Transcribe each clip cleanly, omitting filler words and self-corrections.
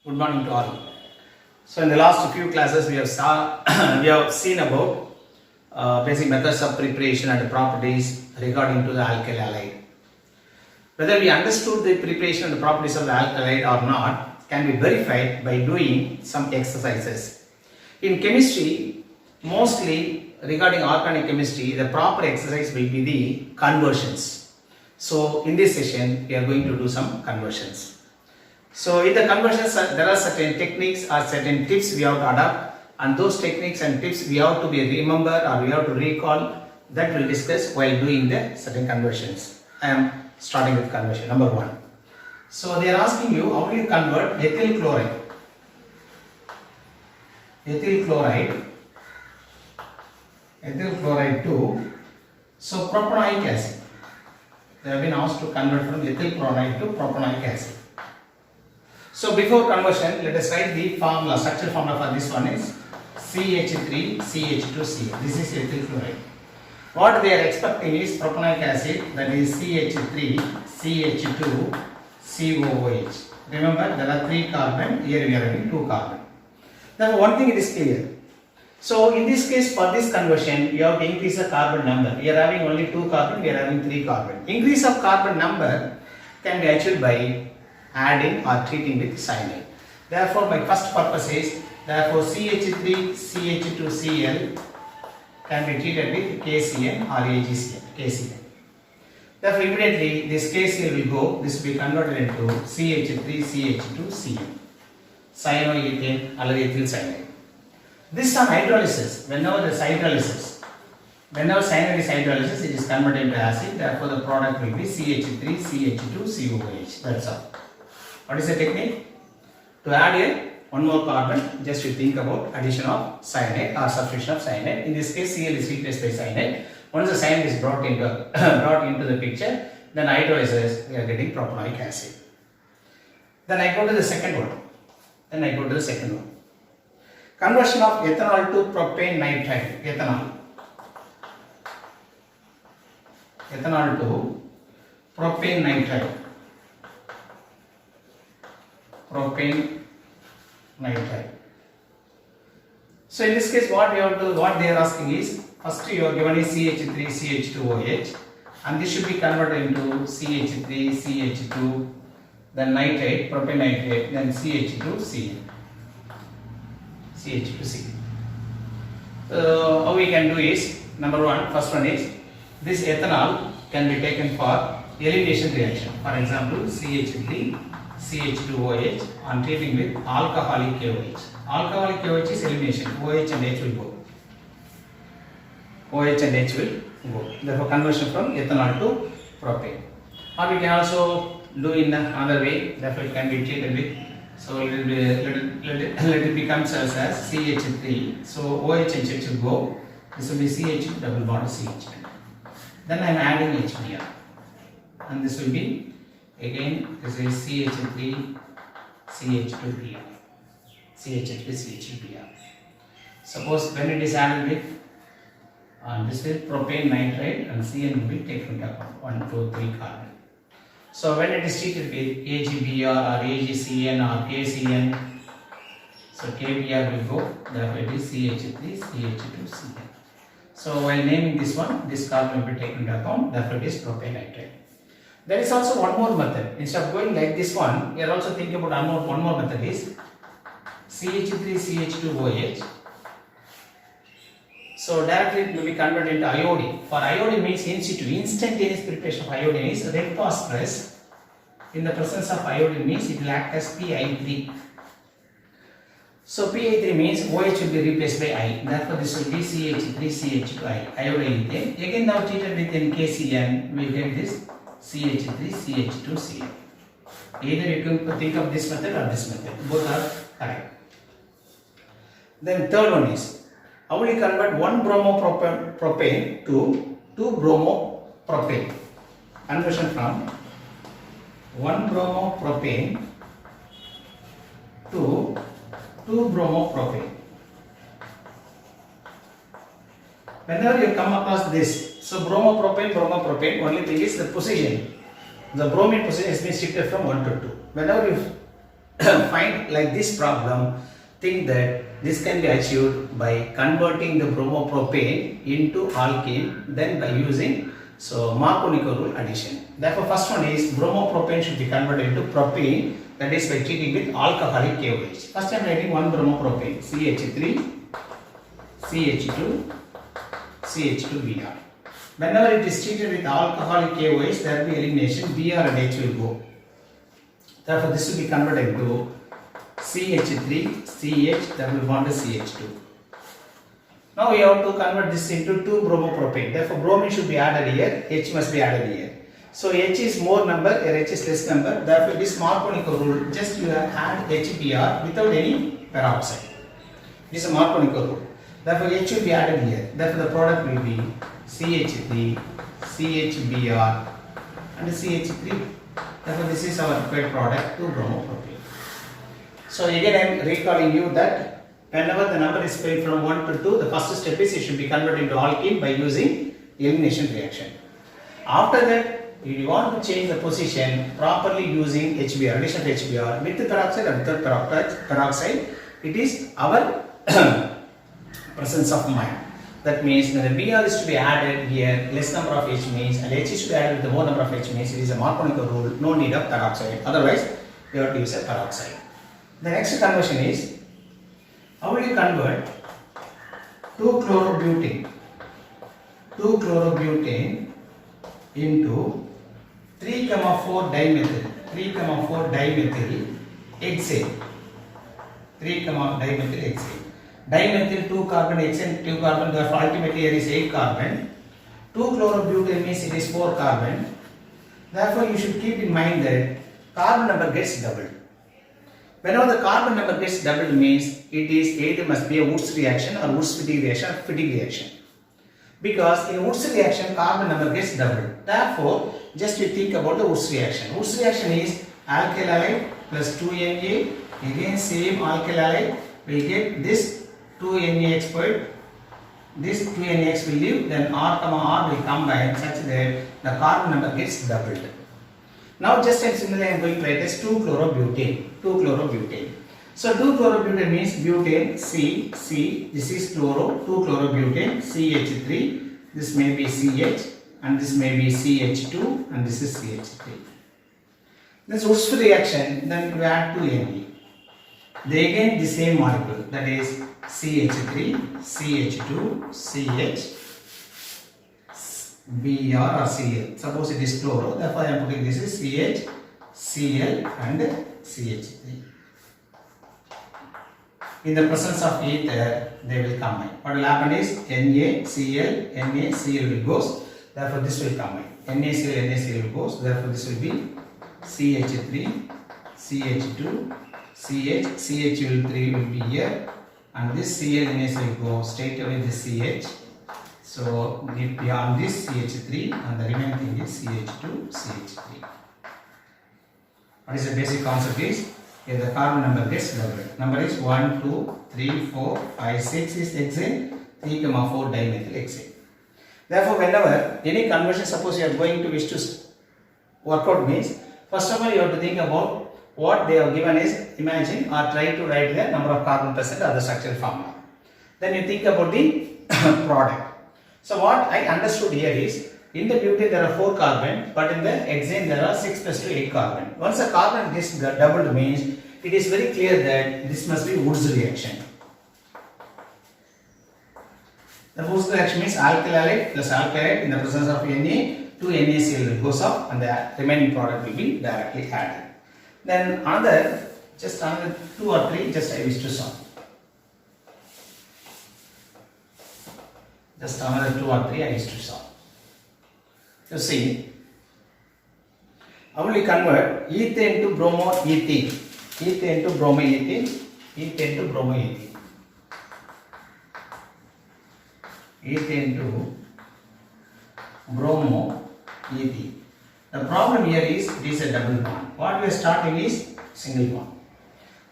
Good morning to all. So in the last few classes we have seen about basic methods of preparation and properties regarding to the alkyl halide. Whether we understood the preparation and the properties of the alkyl halide or not can be verified by doing some exercises. In chemistry, mostly regarding organic chemistry, the proper exercise will be the conversions. So in this session we are going to do some conversions. So in the conversions there are certain techniques or certain tips we have to adapt, and those techniques and tips we have to be remember or we have to recall, that we'll discuss while doing the certain conversions. I am starting with conversion number 1. So they are asking you how do you convert ethyl chloride to propanoic acid. They have been asked to convert from ethyl chloride to propanoic acid. So before conversion, let us write the formula, structural formula for this one is CH3CH2Cl. This is ethyl chloride. What they are expecting is propanoic acid, that is CH3CH2COOH. Remember, there are 3 carbon, here we are having 2 carbon. Now one thing it is clear. So in this case, for this conversion, you have to increase the carbon number. We are having only 2 carbon, we are having 3 carbon. Increase of carbon number can be achieved by adding or treating with cyanide. Therefore, my first purpose is, therefore CH3CH2Cl can be treated with KCN or AgCl, KCN. Therefore, immediately this KCl will go, this will be converted into CH3CH2Cl, cyanoethane or ethyl cyanide. This is on hydrolysis. Whenever cyanide is hydrolysis, it is converted into acid. Therefore, the product will be CH3CH2COOH. That's all. What is the technique? To add here one more carbon, just you think about addition of cyanide or substitution of cyanide. In this case, Cl is replaced by cyanide. Once the cyanide is brought into the picture, then hydrolysis, we are getting propanoic acid. Then I go to the second one. Conversion of ethanol to propane nitride. Ethanol to propane nitride. So in this case, what they are asking is, first you are given is CH3CH2OH, and this should be converted into CH3CH2, then nitrate, propane nitrate, then CH2Cl. So how we can do is, number 1, first one is, this ethanol can be taken for elimination reaction. For example, CH3CH2OH on treating with alcoholic KOH. Alcoholic KOH is elimination. OH and H will go. Therefore, conversion from ethanol to propane. Or we can also do in another way. Therefore, it can be treated with. So let it becomes as CH3. So OH and H will go. This will be CH2 double bond CH2. Then I am adding HBr, and this will be again this is CH3 CH2Br. Suppose when it is added with this is propane nitride, and Cn will be taken into account 1, 2, 3 carbon. So when it is treated with AgBr or AgCN or KCN, so KBr will go, therefore it is CH3 CH2Cn. So while naming this one, this carbon will be taken into account, therefore it is propane nitride. There is also one more method. Instead of going like this one, we are also thinking about one more method is CH3CH2OH. So directly it will be converted into iodine. For iodine means in situ, instantaneous preparation of iodine is red phosphorus. In the presence of iodine means it will act as Pi3. So Pi3 means OH will be replaced by I. Therefore this will be CH3CH2I, iodine. Again now treated with KCN, we will get this CH3CH2Cl. Either you can think of this method or this method. Both are correct. Then third one is, how will you convert 1 bromopropane to 2 bromopropane? Conversion from 1 bromopropane to 2 bromopropane. Whenever you come across this, so bromopropane, only thing is the position. The bromine position has been shifted from 1 to 2. Whenever you find like this problem, think that this can be achieved by converting the bromopropane into alkene, then by using Marconico rule addition. Therefore, first one is bromopropane should be converted into propane, that is by treating with alcoholic KOH. First I am writing one bromopropane, CH3, CH2, CH2Br. Whenever it is treated with alcoholic KOH, there will be elimination, Br and H will go. Therefore, this will be converted into CH3, CH, double bond to CH2. Now we have to convert this into 2 bromopropane. Therefore, bromine should be added here, H must be added here. So H is more number, here H is less number. Therefore, this Marconico rule, just you add HBr without any peroxide. This is a Marconico rule. Therefore, H will be added here. Therefore, the product will be CH3, CHBr and CH3. Therefore, this is our required product, 2 bromopropane. So again, I am recalling you that whenever the number is split from 1 to 2, the first step is it should be converted into alkene by using elimination reaction. After that, you want to change the position properly using HBr, addition of HBr with the peroxide and without peroxide. It is our presence of mind. That means that the Br is to be added here, less number of H means, and H is to be added with the more number of H means. It is a Marconico rule, no need of peroxide. Otherwise, you have to use a peroxide. The next conversion is, how will you convert 2-chlorobutane into 3,4 dimethyl hexane. Dimethyl 2 carbon, hexane 2 carbon, therefore ultimately here is 8 carbon. 2-chlorobutane means it is 4 carbon. Therefore, you should keep in mind that carbon number gets doubled. Whenever the carbon number gets doubled means it is either must be a Wurtz reaction or Wurtz-Fittig reaction or Fittig reaction. Because in Wurtz reaction, carbon number gets doubled. Therefore, just you think about the Wurtz reaction. Wurtz reaction is alkyl halide plus 2Na. Again, same alkyl halide will get this 2NaX point. This 2NaX will leave, then R, will combine such that the carbon number gets doubled. Now, just and similarly, I am going to write as 2-chlorobutane. So, 2-chlorobutane means butane, C, this is chloro, 2-chlorobutane, CH3, this may be CH, and this may be CH2, and this is CH3. This Wurtz reaction, then we add 2Na. They again the same molecule, that is CH3, CH2, CH, Br or Cl. Suppose it is chloro, therefore I am putting this is CH, Cl and CH3. In the presence of ether, they will combine. What will happen is NaCl will goes, therefore this will combine. NaCl will goes, therefore this will be CH3, CH2, CH3 will be here, and this Cl will go straight away this CH. So beyond this CH3 and the remaining thing is CH2, CH3. What is the basic concept is, here the carbon number gets doubled. Number is 1, 2, 3, 4, 5, 6 is hexane, 3, 4 dimethyl hexane. Therefore, whenever any conversion, suppose you are going to wish to work out means, first of all you have to think about what they have given is, imagine or try to write the number of carbon present or the structural formula. Then you think about the product. So what I understood here is, in the butane there are 4 carbon, but in the hexane there are 6 plus 2, 8 carbon. Once the carbon gets doubled means, it is very clear that this must be Wurtz reaction. The Wurtz reaction means alkyl halide plus alkyl halide in the presence of Na, 2 NaCl will goes off and the remaining product will be directly added. Then another 2 or 3, just I wish to solve. Just another 2 or 3 I wish to solve. You see, how will you convert ethane to bromoethene? Ethane to bromoethene. Ethane to bromoethene. Ethane to bromoethene. The problem here is it is a double bond. What we are starting is single bond.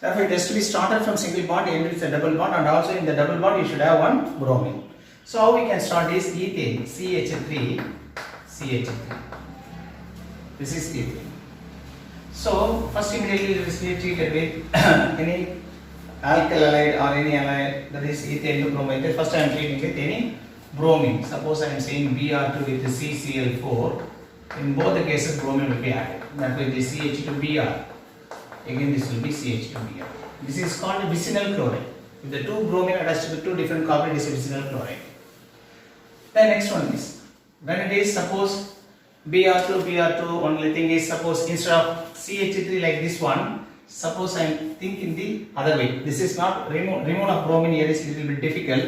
Therefore, it has to be started from single bond, ended with a double bond, and also in the double bond you should have one bromine. So how we can start is ethane, CH3, CH3. This is ethane. So first immediately it is treated with any alkyl halide or any halide, that is ethane to bromide. First I am treating with any bromine. Suppose I am saying Br2 with CCl4. In both the cases bromine will be added. That will be CH2Br. Again this will be CH2Br. This is called vicinal chloride. If the two bromine attached to two different carbon, it is a vicinal chloride. The next one is, when it is suppose Br2, only thing is suppose instead of CH3 like this one, suppose I am thinking the other way. This is not removal of bromine here is a little bit difficult.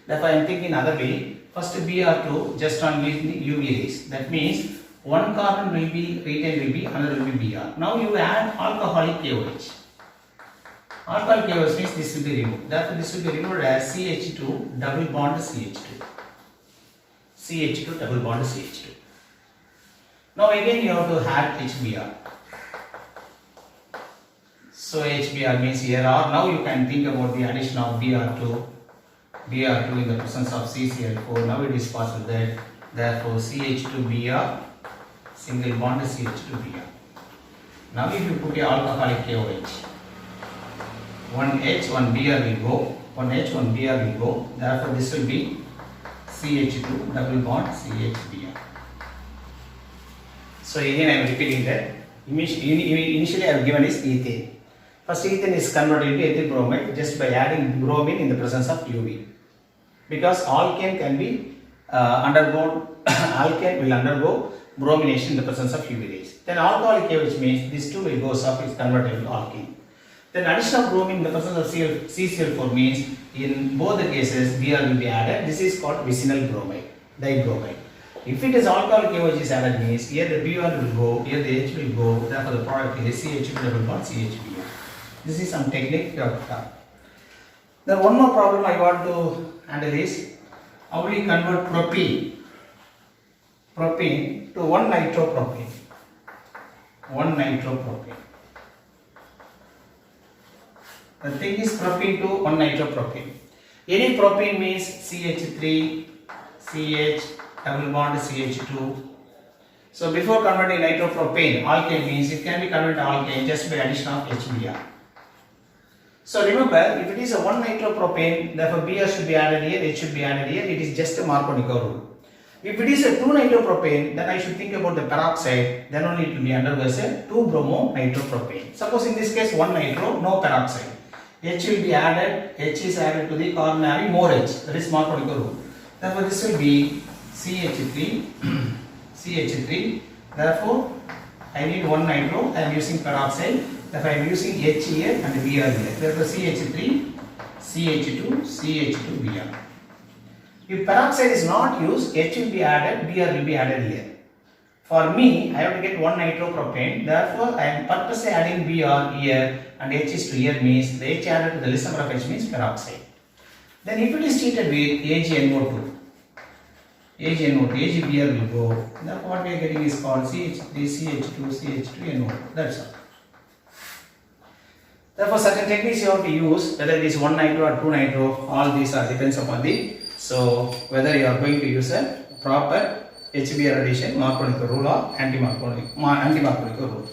Therefore I am thinking other way. First Br2 just on using the UV rays. That means one carbon will be retained, will be another will be Br. Now you add alcoholic KOH. Alcoholic KOH means this will be removed. Therefore this will be removed as CH2 double bond CH2. CH2 double bond CH2. Now again you have to add HBr. So HBr means here, or now you can think about the addition of Br2 in the presence of CCl4. Now it is possible that therefore CH2Br single bond CH2Br. Now if you put a alcoholic KOH, one H, one Br will go, one H, one Br will go. Therefore this will be CH2 double bond CHBr. So again I am repeating that. Initially I have given is ethane. First ethane is converted into ethyl bromide just by adding bromine in the presence of UV. Because alkane can be alkane will undergo bromination in the presence of UV rays. Then alcoholic KOH means this two will go up, is converted to alkene. Then addition of bromine in the presence of CCl4 means in both the cases Br will be added. This is called vicinal bromide, dibromide. If it is alcoholic KOH is added means here the Br will go, here the H will go, therefore the product is CH2 double bond CHBr. This is some technique you have done. Then one more problem I want to handle is how will you convert propene to 1-nitropropane. 1-nitropropane. The thing is propene to 1-nitropropane. Any propane means CH3, CH, double bond CH2. So before converting nitropropane, alkane means it can be converted to alkane just by addition of HBr. So remember, if it is a 1-nitropropane, therefore Br should be added here, H should be added here. It is just a Markovnikov rule. If it is a 2-nitropropane, then I should think about the peroxide. Then only it will be undergoes a 2-bromo-nitropropane. Suppose in this case 1-nitro, no peroxide. H will be added. H is added to the carbon having more H. That is Markovnikov rule. Therefore this will be CH3. CH3. Therefore I need 1-nitro. I am using peroxide. Therefore I am using H here and Br here. Therefore CH3, CH2, CH2Br. If peroxide is not used, H will be added, Br will be added here. For me, I have to get 1-nitropropane. Therefore, I am purposely adding Br here and H is to here means the H added to the list number of H means peroxide. Then if it is treated with AgNO2, AgBr will go. Therefore, what we are getting is called CH3, CH2, CH2NO2. That's all. Therefore, certain techniques you have to use, whether it is 1-nitro or 2-nitro, all these are depends upon the. So whether you are going to use a proper HBr addition, Markovnikov rule or anti-Markovnikov rule.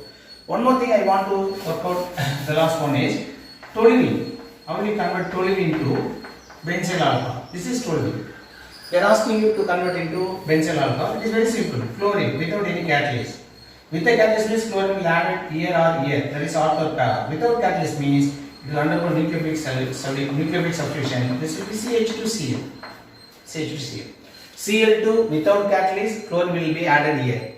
One more thing I want to work out, the last one is toluene. How will you convert toluene into benzyl alcohol? This is toluene. They are asking you to convert into benzyl alcohol. It is very simple. Chlorine without any catalyst. With a catalyst means chlorine will add it here or here. That is ortho or para. Without catalyst means it will undergo nucleophilic substitution. This will be CH2Cl. CH2Cl. Cl2 without catalyst, chlorine will be added here.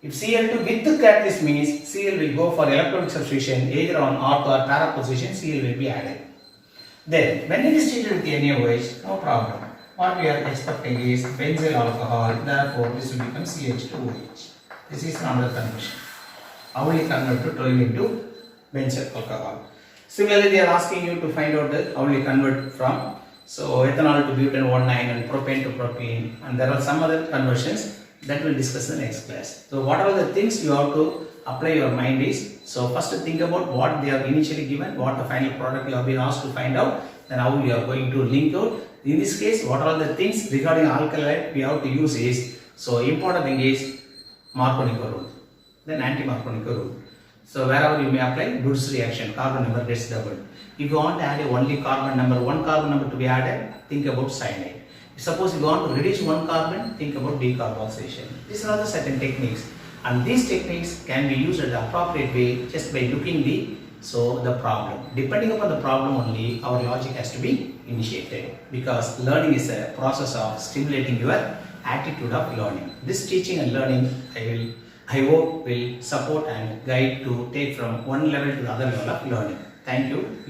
If Cl2 with catalyst means Cl will go for electrolytic substitution either on ortho or para position, Cl will be added. Then when it is treated with NaOH, no problem. What we are expecting is benzyl alcohol, therefore this will become CH2OH. This is another conversion. How will you convert to toluene to benzyl alcohol? Similarly, they are asking you to find out that how will you convert from ethanol to butane 1,9 and propane to propene, and there are some other conversions that we'll discuss in the next class. So what are the things you have to apply your mind is, so first think about what they have initially given, what the final product you have been asked to find out, then how you are going to link out. In this case, what are the things regarding alkali we have to use is, so important thing is Markovnikov rule, then anti-Markovnikov rule. So wherever you may apply Wurtz reaction, carbon number gets doubled. If you want to add only one carbon number to be added, think about cyanide. Suppose you want to reduce one carbon, think about decarboxylation. These are all the certain techniques, and these techniques can be used in the appropriate way just by looking the problem. Depending upon the problem only, our logic has to be initiated, because learning is a process of stimulating your attitude of learning. This teaching and learning I hope will support and guide to take from one level to the other level of learning. Thank you.